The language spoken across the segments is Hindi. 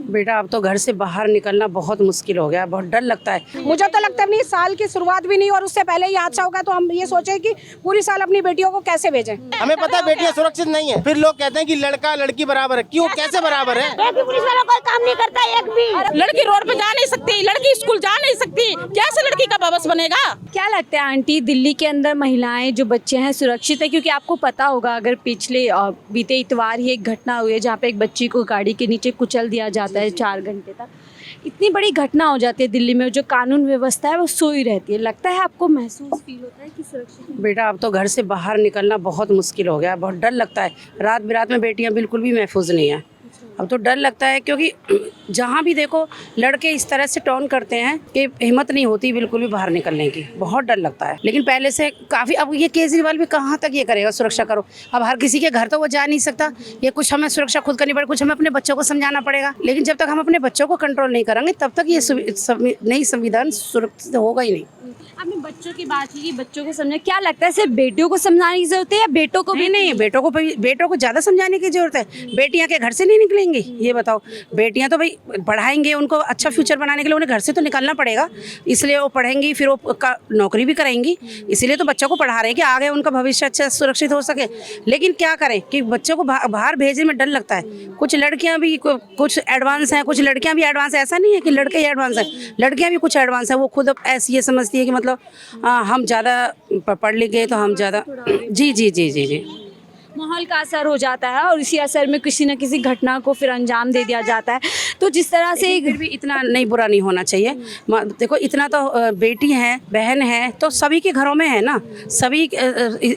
बेटा अब तो घर से बाहर निकलना बहुत मुश्किल हो गया, बहुत डर लगता है। मुझे तो लगता है नहीं, साल की शुरुआत भी नहीं और उससे पहले ही हादसा होगा, तो हम ये सोचे कि पूरी साल अपनी बेटियों को कैसे भेजें। हमें पता है बेटियां सुरक्षित नहीं है, फिर लोग कहते हैं कि लड़का लड़की बराबर है। क्यों, कैसे बराबर है? एक भी पुलिस वाला कोई काम नहीं करता, एक भी। लड़की रोड पे जा नहीं सकती, लड़की स्कूल जा नहीं सकती, कैसे लड़की का बवस बनेगा? क्या लगता है आंटी, दिल्ली के अंदर महिलाएं जो बच्चे हैं सुरक्षित है? क्योंकि आपको पता होगा, अगर पिछले बीते इतवार ही एक घटना हुई है जहाँ पे एक बच्ची को गाड़ी के नीचे कुचल दिया जाता है 4 घंटे तक। इतनी बड़ी घटना हो जाती है दिल्ली में, जो कानून व्यवस्था है वो सोई रहती है। लगता है आपको, महसूस फील होता है कि सुरक्षित? बेटा अब तो घर से बाहर निकलना बहुत मुश्किल हो गया, बहुत डर लगता है। रात बिरात में बेटियां बिल्कुल भी महफूज नहीं है। अब तो डर लगता है, क्योंकि जहाँ भी देखो लड़के इस तरह से टॉन करते हैं कि हिम्मत नहीं होती बिल्कुल भी बाहर निकलने की। बहुत डर लगता है। लेकिन पहले से काफ़ी, अब ये केजरीवाल भी कहाँ तक ये करेगा सुरक्षा करो। अब हर किसी के घर तो वो जा नहीं सकता, ये कुछ हमें सुरक्षा खुद करनी पड़ेगी, कुछ हमें अपने बच्चों को समझाना पड़ेगा। लेकिन जब तक हम अपने बच्चों को कंट्रोल नहीं करेंगे तब तक ये नई संविधान सुरक्षित होगा ही नहीं। आपने बच्चों की बात की, बच्चों को समझा, क्या लगता है सिर्फ बेटियों को समझाने की जरूरत है या बेटों को भी? नहीं, बेटों को ज़्यादा समझाने की जरूरत है। बेटियां के घर से नहीं निकलेंगी, ये बताओ। बेटियां तो भाई पढ़ाएंगे, उनको अच्छा फ्यूचर बनाने के लिए उन्हें घर से तो निकलना पड़ेगा, इसलिए वो पढ़ेंगी, फिर वो नौकरी भी करेंगी। इसीलिए तो बच्चों को पढ़ा रहे हैं कि आगे उनका भविष्य अच्छा सुरक्षित हो सके। लेकिन क्या करें कि बच्चों को बाहर भेजने में डर लगता है। कुछ लड़कियां भी कुछ एडवांस हैं, कुछ लड़कियां भी एडवांस है। ऐसा नहीं है कि लड़के ही एडवांस हैं, लड़कियां भी कुछ एडवांस हैं। वो खुद अब ऐसी ये समझती है कि मतलब हम ज़्यादा पढ़ लिख गए तो हम ज़्यादा। जी जी जी जी जी माहौल का असर हो जाता है और इसी असर में किसी न किसी घटना को फिर अंजाम दे दिया जाता है। तो जिस तरह से फिर भी इतना नहीं, बुरा नहीं होना चाहिए। देखो इतना तो बेटी है, बहन है, तो सभी के घरों में है ना। सभी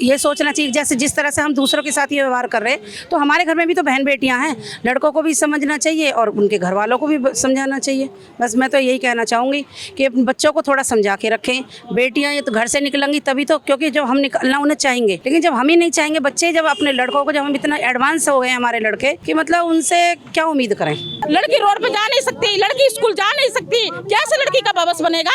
ये सोचना चाहिए जैसे जिस तरह से हम दूसरों के साथ ये व्यवहार कर रहे हैं, तो हमारे घर में भी तो बहन बेटियां हैं। लड़कों को भी समझना चाहिए और उनके घर वालों को भी समझाना चाहिए। बस मैं तो यही कहना चाहूँगी कि अपने बच्चों को थोड़ा समझा के रखें। बेटियाँ ये तो घर से निकलेंगी तभी तो, क्योंकि जब हम निकलना उन्हें चाहेंगे, लेकिन जब हम ही नहीं चाहेंगे, बच्चे जब अपने लड़कों को, जब हम इतना एडवांस हो गए हमारे लड़के कि मतलब उनसे क्या उम्मीद करें। लड़की रोड पे जा नहीं सकती, लड़की स्कूल जा नहीं सकती, कैसे लड़की का बवस बनेगा?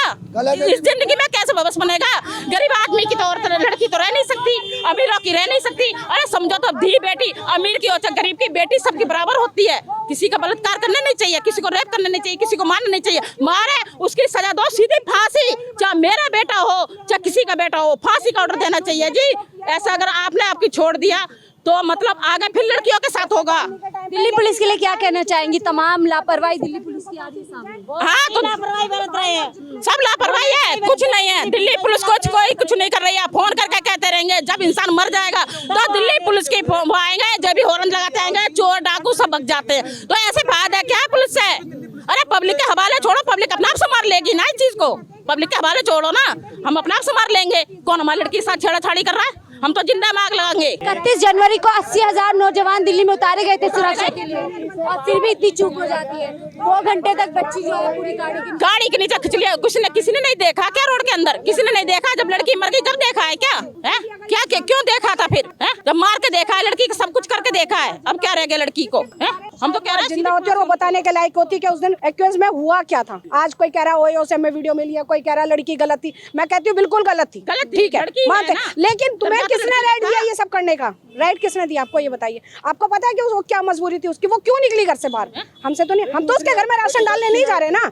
इस जिंदगी में कैसे बवस बनेगा? गरीब आदमी की तो औरत लड़की तो रह नहीं सकती, अमीरों की रह नहीं सकती। अरे समझो तो, धी बेटी अमीर की हो चाहे गरीब की, बेटी सबकी बराबर होती है। किसी का बलात्कार करना नहीं चाहिए, किसी को रेप करना नहीं चाहिए, किसी को मारना नहीं चाहिए। मारे उसकी सजा दो, सीधी फांसी। चाहे मेरा बेटा हो चाहे किसी का बेटा हो, फांसी का ऑर्डर देना चाहिए जी। ऐसा अगर आपने आपकी छोड़ दिया तो मतलब आगे फिर लड़कियों के साथ होगा। दिल्ली पुलिस के लिए क्या कहना चाहेंगी? तमाम लापरवाही दिल्ली पुलिस की आ रही है सामने। हाँ, तो लापरवाही बरत रहे हैं, सब लापरवाही है, कुछ नहीं है। दिल्ली पुलिस कोई कुछ नहीं कर रही है। फोन करके कहते रहेंगे, जब इंसान मर जाएगा तो दिल्ली पुलिस के वो आएंगे, जब भी हॉर्न लगाते आएंगे, चोर डाकू सब भग जाते हैं। तो ऐसे फायदा क्या है पुलिस से? अरे पब्लिक के हवाले छोड़ो, पब्लिक अपना आप संभाल लेगी ना इस चीज को। पब्लिक के हवाले छोड़ो ना, हम अपना आप संभाल लेंगे। कौन हमारी लड़की के साथ छेड़ाछाड़ी कर रहा है? हम तो जिंदा मांग लगाएंगे। 31 जनवरी को 80,000 नौजवान दिल्ली में उतारे गए थे सुरक्षा के लिए, और फिर भी इतनी चूक हो जाती है। 2 घंटे तक बच्ची जो है पूरी गाड़ी के नीचे खिंच लिया। किसी ने नहीं देखा क्या रोड के अंदर? किसी ने नहीं देखा जब लड़की मर गई, जब देखा है क्या? है क्या क्यों देखा था फिर? है जब मार के देखा है लड़की को, सब कुछ करके देखा है, अब क्या रह गया लड़की को? है हम तो कह रहे हैं जिंदा होती है और वो बताने के लायक होती है कि उस दिन एक्यूज में हुआ क्या था। आज कोई कह रहा है ओयो से हमें वीडियो मिली है, कोई कह रहा है लड़की गलत थी। मैं कहती हूँ बिल्कुल गलत थी, ठीक है मानते, लेकिन तुम्हें किसने राइट दिया ये सब करने का? राइट किसने दिया आपको, ये बताइए। आपको पता है कि उसको क्या मजबूरी थी उसकी, वो क्यों निकली घर से बाहर? हमसे तो नहीं, हम तो उसके घर में राशन डालने नहीं जा रहे ना।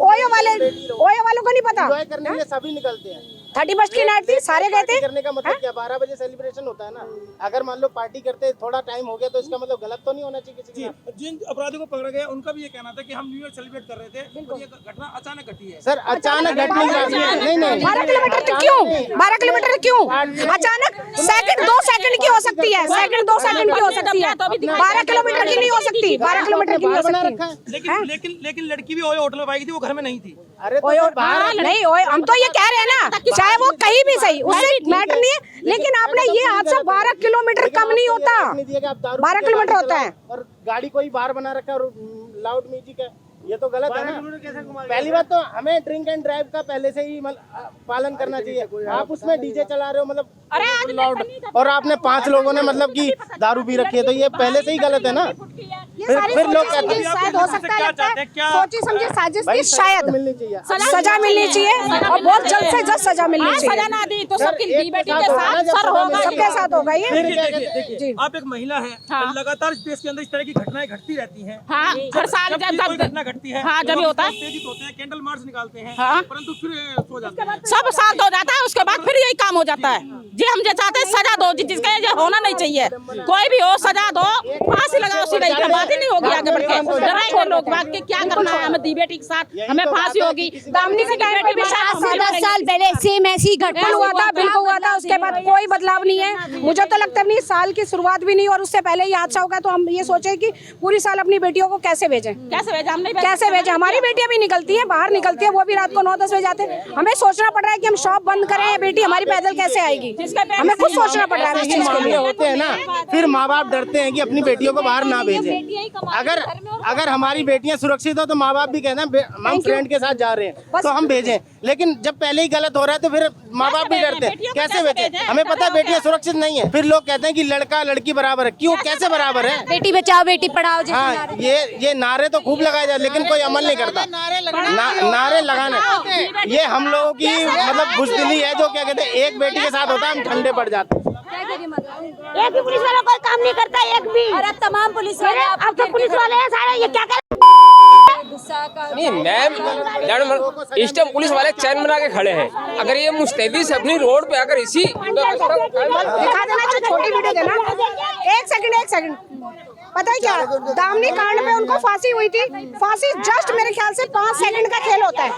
ओयो वालों को नहीं पता, करने के लिए सभी निकलते हैं। 31 की नाइट थी, सारे गए थे। करने का मतलब क्या? 12 बजे सेलिब्रेशन होता है ना। अगर मान लो पार्टी करते थोड़ा टाइम हो गया तो इसका मतलब गलत तो नहीं होना चाहिए किसी का। जिन अपराधियों को पकड़ा गया उनका भी ये कहना था कि हम न्यू ईयर सेलिब्रेट कर रहे थे और ये घटना अचानक घटी है। सर अचानक घटना नहीं 12 किलोमीटर तक क्यों? 12 किलोमीटर क्यों अचानक? सेकंड 2 सेकंड की हो सकती है, सेकंड 2 सेकंड की हो सकती है, 12 किलोमीटर की नहीं हो सकती। 12 किलोमीटर की नहीं हो सकती। लेकिन लड़की भी ओयो होटल में पाई गई थी, वो घर में नहीं थी। अरे नहीं ओए, हम तो ये कह रहे हैं ना, चाहे वो कहीं भी सही, उससे मैटर नहीं है। लेकिन आपने ये हादसा 12 किलोमीटर कम नहीं होता, 12 किलोमीटर होता है। और गाड़ी कोई बाहर बना रखा है और लाउड म्यूजिक है, ये तो गलत है ना। पहली बात तो हमें ड्रिंक एंड ड्राइव का पहले से ही पालन करना चाहिए। आप उसमें डीजे चला रहे हो मतलब लाउड, और आपने 5 लोगों ने मतलब कि दारू पी रखी है, तो ये पहले से ही गलत है ना। ये सारी फिर लोग सोची कहते समझी हैं शायद हो सकता है, लगता है सोची समझी साजिश भाई की शायद मिलनी चाहिए। सजा मिलनी चाहिए और बहुत जल्द से जल्द सजा मिलनी सजा चाहिए। ना दी तो सबकी एक बेटी के के साथ होगा ना, साथ सर जब होगा। सजा सबके साथ होगा ये। देखिए आप एक महिला है, लगातार इस देश के अंदर इस तरह की घटनाएं घटती रहती हैं। हाँ हर साल जब कोई घटना घटती है, हाँ, जब लोग भी होता है। उत्तेजित होते हैं, कैंडल मार्च निकालते हैं, हाँ। परंतु फिर सो जाते हैं। सब शांत हो जाता है, उसके बाद फिर यही काम हो जाता है। जी हम जो चाहते हैं सजा दो, जिसका ये होना नहीं चाहिए। कोई भी हो सजा दो, फांसी लगाओ सीधे, बात ही नहीं होगी आगे बढ़ के। डराएंगे लोग बात के क्या करना है, हमें दी बेटी के साथ हमें फांसी होगी। दामनी के टाइम पे भी 10 साल पहले सेम ऐसी घटना बिल्कुल हुआ था, बिल्कुल हुआ था। उसके बाद कोई बदलाव नहीं है। मुझे तो लगता नहीं साल की शुरुआत भी नहीं और उससे पहले ही हादसा होगा, तो हम ये सोचे कि पूरी साल अपनी बेटियों को कैसे भेजें, कैसे भेजा हम नहीं कैसे भेजें। हमारी बेटियां भी निकलती हैं, बाहर निकलती है, वो भी रात को 9-10 बजे जाते हैं। हमें सोचना पड़ रहा है कि हम शॉप बंद करें, बेटी हमारी पैदल कैसे आएगी। हमें कुछ सोचना पड़ रहा है इस चीज के मामले लिए। होते हैं ना, फिर माँ बाप डरते हैं कि अपनी बेटियों को बाहर ना भेजें। अगर हमारी बेटियां सुरक्षित हो तो माँ बाप भी कहते हैं हम फ्रेंड के साथ जा रहे हैं तो हम भेजें। लेकिन जब पहले ही गलत हो रहा है तो फिर माँ बाप भी डरते हैं कैसे भेजें। हमें पता है बेटियां सुरक्षित नहीं है, फिर लोग कहते हैं कि लड़का लड़की बराबर है। क्यों, कैसे बराबर है? बेटी बचाओ बेटी पढ़ाओ जैसे हाँ, नारे। ये नारे तो खूब लगाए जाते लेकिन कोई अमल नहीं करता। नारे लगाने ये हम लोगों की मतलब बुज़दिली है, जो क्या कहते हैं एक बेटी के साथ होता है हम ठंडे पड़ जाते हैं। एक भी पुलिस वाला कोई काम नहीं करता, एक भी। और अब तमाम पुलिस वाले अब तो पुलिस वाले हैं सारे, ये क्या कर गुस्सा का नहीं मैम, इस टाइम पुलिस वाले चैन बना के खड़े हैं। अगर ये मुस्तैदी से अपनी रोड पे अगर इसी दिखा देना, छोटी वीडियो देना। एक सेकंड पता है क्या, दामनी कांड में उनको फांसी हुई थी। फांसी जस्ट मेरे ख्याल से 5 सेकंड का खेल होता है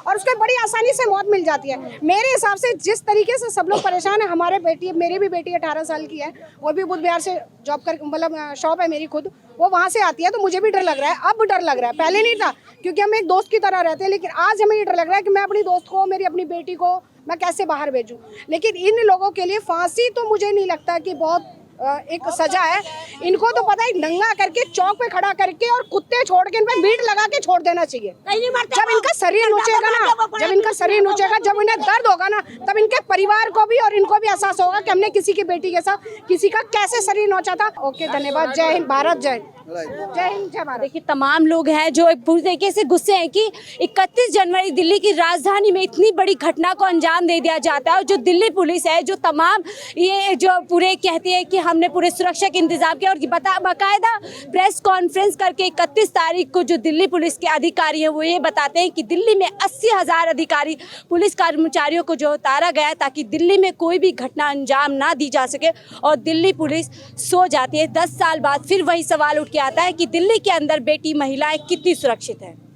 और उसके बड़ी आसानी से मौत मिल जाती है। मेरे हिसाब से जिस तरीके से सब लोग परेशान है, हमारे बेटी, मेरी भी बेटी 18 साल की है, वो भी बुध बिहार से जॉब कर मतलब शॉप है मेरी खुद, वो वहाँ से आती है, तो मुझे भी डर लग रहा है। अब डर लग रहा है, पहले नहीं था क्योंकि हम एक दोस्त की तरह रहते हैं, लेकिन आज हमें ये डर लग रहा है कि मैं अपनी दोस्त को, मेरी अपनी बेटी को मैं कैसे बाहर भेजूँ। लेकिन इन लोगों के लिए फांसी तो मुझे नहीं लगता कि बहुत एक सजा है। इनको तो पता है नंगा करके चौक पे खड़ा करके और कुत्ते छोड़ के इन पे मीट लगा के छोड़ देना चाहिए। जब इनका शरीर नोचेगा ना, जब इनका शरीर नोचेगा, जब इन्हें दर्द होगा ना, तब इनके परिवार को भी और इनको भी एहसास होगा कि हमने किसी की बेटी के साथ किसी का कैसे शरीर नोचा था। ओके, धन्यवाद। जय हिंद, भारत जय हिंद, जय भारत। देखिए तमाम लोग हैं जो एक पूरी तरीके से गुस्से हैं कि 31 जनवरी दिल्ली की राजधानी में इतनी बड़ी घटना को अंजाम दे दिया जाता है, और जो दिल्ली पुलिस है जो तमाम ये जो पूरे कहती है कि हमने पूरे सुरक्षा के इंतजाम किया, और बाकायदा प्रेस कॉन्फ्रेंस करके 31 तारीख को जो दिल्ली पुलिस के अधिकारी हैं वो ये बताते हैं कि दिल्ली में 80,000 अधिकारी पुलिस कर्मचारियों को जो उतारा गया ताकि दिल्ली में कोई भी घटना अंजाम ना दी जा सके, और दिल्ली पुलिस सो जाती है। 10 साल बाद फिर वही सवाल उठ के आता है कि दिल्ली के अंदर बेटी महिलाएं कितनी सुरक्षित है।